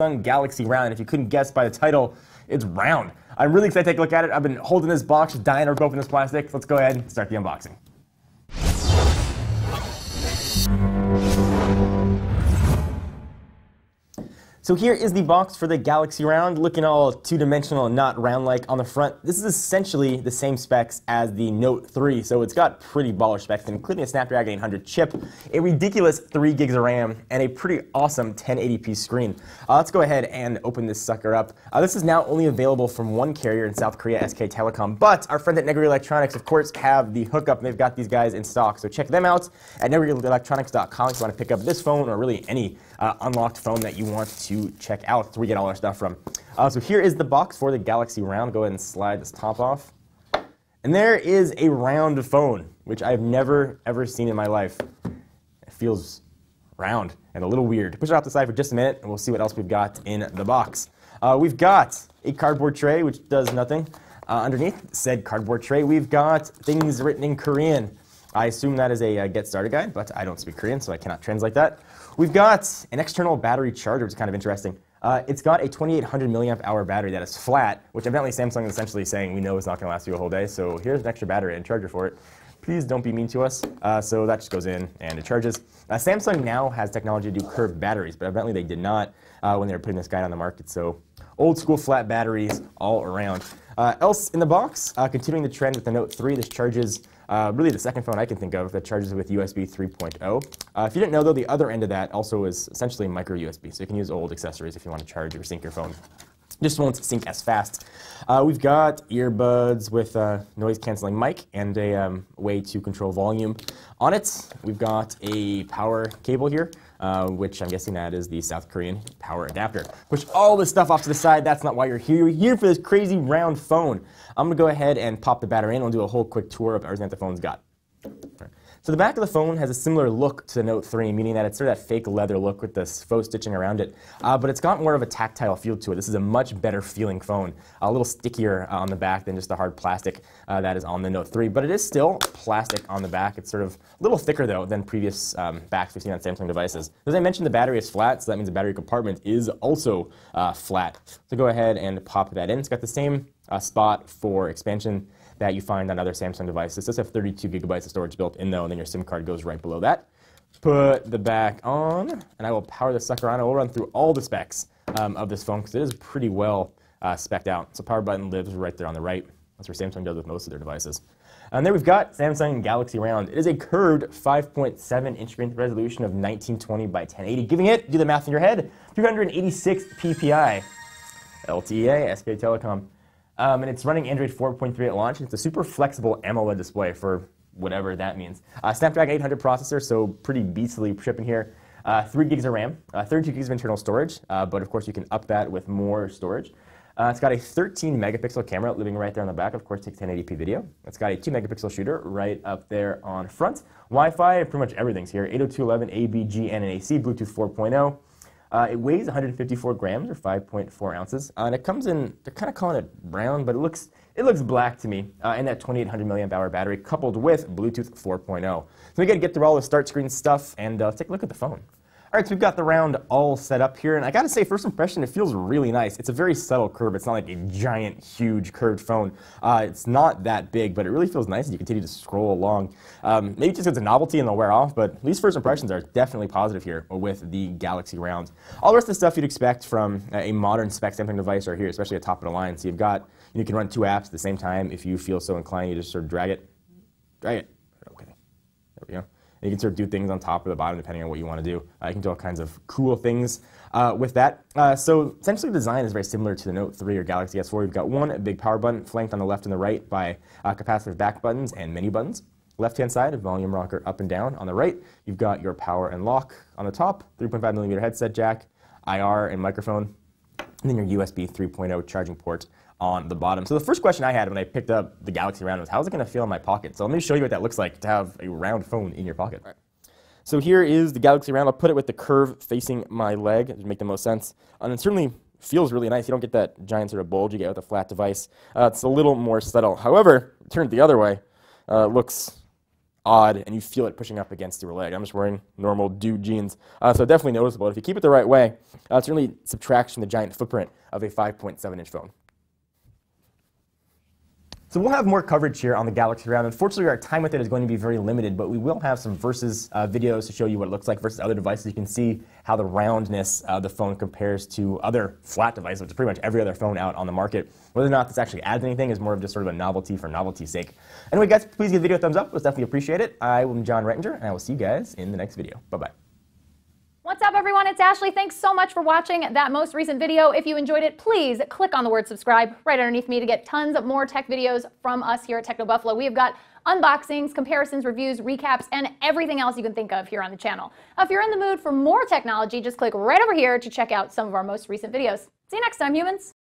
Galaxy Round. If you couldn't guess by the title, it's round. I'm really excited to take a look at it. I've been holding this box, just dying to rip open this plastic. Let's go ahead and start the unboxing. So here is the box for the Galaxy Round, looking all two-dimensional and not round-like on the front. This is essentially the same specs as the Note 3, so it's got pretty baller specs, including a Snapdragon 800 chip, a ridiculous 3 gigs of RAM, and a pretty awesome 1080p screen. Let's go ahead and open this sucker up. This is now only available from one carrier in South Korea, SK Telecom, but our friends at Negri Electronics, of course, have the hookup, and they've got these guys in stock. So check them out at negrielectronics.com if you want to pick up this phone or really any unlocked phone that you want to check out. That's where we get all our stuff from. So here is the box for the Galaxy Round. Go ahead and slide this top off. And there is a round phone, which I've never, ever seen in my life. It feels round and a little weird. Push it off the side for just a minute, and we'll see what else we've got in the box. We've got a cardboard tray, which does nothing. Underneath said cardboard tray, we've got things written in Korean. I assume that is a get started guide, but I don't speak Korean, so I cannot translate that. We've got an external battery charger, which is kind of interesting. It's got a 2800 milliamp hour battery that is flat, which evidently Samsung is essentially saying we know it's not going to last you a whole day, so here's an extra battery and charger for it. Please don't be mean to us. So that just goes in and it charges. Samsung now has technology to do curved batteries, but evidently they did not when they were putting this guy on the market, so old school flat batteries all around. Else in the box, continuing the trend with the Note 3, this charges really the second phone I can think of that charges with USB 3.0. If you didn't know, though, the other end of that also is essentially micro USB, so you can use old accessories if you want to charge or sync your phone. Just won't sync as fast. We've got earbuds with a noise-canceling mic and a way to control volume on it. We've got a power cable here, which I'm guessing that is the South Korean power adapter. Push all this stuff off to the side. That's not why you're here. You're here for this crazy round phone. I'm going to go ahead and pop the battery in. We'll do a whole quick tour of everything that the phone's got. So the back of the phone has a similar look to the Note 3, meaning that it's sort of that fake leather look with this faux stitching around it. But it's got more of a tactile feel to it. This is a much better feeling phone. A little stickier on the back than just the hard plastic that is on the Note 3. But it is still plastic on the back. It's sort of a little thicker, though, than previous backs we've seen on Samsung devices. As I mentioned, the battery is flat, so that means the battery compartment is also flat. So go ahead and pop that in. It's got the same spot for expansion that you find on other Samsung devices. It does have 32 gigabytes of storage built in, though, and then your SIM card goes right below that. Put the back on, and I will power this sucker on. I will run through all the specs of this phone because it is pretty well spec'd out. So power button lives right there on the right. That's where Samsung does with most of their devices. And there we've got Samsung Galaxy Round. It is a curved 5.7-inch screen resolution of 1920 by 1080, giving it, do the math in your head, 386 ppi. LTE, SK Telecom. And it's running Android 4.3 at launch. It's a super flexible AMOLED display for whatever that means. Snapdragon 800 processor, so pretty beastly shipping here. 3 gigs of RAM, 32 gigs of internal storage, but of course you can up that with more storage. It's got a 13 megapixel camera living right there on the back, of course takes 1080p video. It's got a 2 megapixel shooter right up there on front. Wi-Fi, pretty much everything's here. 802.11 ABG and AC, Bluetooth 4.0. It weighs 154 grams or 5.4 ounces, and it comes in, they're kind of calling it brown, but it looks black to me, and that 2800 milliamp hour battery coupled with Bluetooth 4.0. So we got to get through all the start screen stuff and take a look at the phone. All right, so we've got the Round all set up here, and I got to say, first impression, it feels really nice. It's a very subtle curve. It's not like a giant, huge curved phone. It's not that big, but it really feels nice as you continue to scroll along. Maybe just it's a novelty and they'll wear off, but at least first impressions are definitely positive here with the Galaxy Round. All the rest of the stuff you'd expect from a modern spec Samsung device are here, especially at top of the line. So you've got, you can run 2 apps at the same time. If you feel so inclined, you just sort of drag it. Okay, there we go. You can sort of do things on top or the bottom depending on what you want to do. You can do all kinds of cool things with that. So essentially the design is very similar to the Note 3 or Galaxy S4. You've got one big power button flanked on the left and the right by capacitive back buttons and menu buttons. Left-hand side, a volume rocker up and down. On the right, you've got your power and lock. On the top, 3.5 millimeter headset jack, IR and microphone, and then your USB 3.0 charging port on the bottom. So the first question I had when I picked up the Galaxy Round was, how's it going to feel in my pocket? So let me show you what that looks like to have a round phone in your pocket. Right. So here is the Galaxy Round. I'll put it with the curve facing my leg to make the most sense. And it certainly feels really nice. You don't get that giant sort of bulge you get with a flat device. It's a little more subtle. However, turn it the other way, looks odd, and you feel it pushing up against your leg. I'm just wearing normal dude jeans, so definitely noticeable. If you keep it the right way, it certainly subtracts from the giant footprint of a 5.7-inch phone. So we'll have more coverage here on the Galaxy Round. Unfortunately, our time with it is going to be very limited, but we will have some versus videos to show you what it looks like versus other devices. You can see how the roundness of the phone compares to other flat devices, which is pretty much every other phone out on the market. Whether or not this actually adds anything is more of just sort of a novelty for novelty's sake. Anyway, guys, please give the video a thumbs up. We'll definitely appreciate it. I am John Rettinger, and I will see you guys in the next video. Bye-bye. What's up, everyone? It's Ashley. Thanks so much for watching that most recent video. If you enjoyed it, please click on the word subscribe right underneath me to get tons of more tech videos from us here at Techno Buffalo. We have got unboxings, comparisons, reviews, recaps, and everything else you can think of here on the channel. If you're in the mood for more technology, just click right over here to check out some of our most recent videos. See you next time, humans.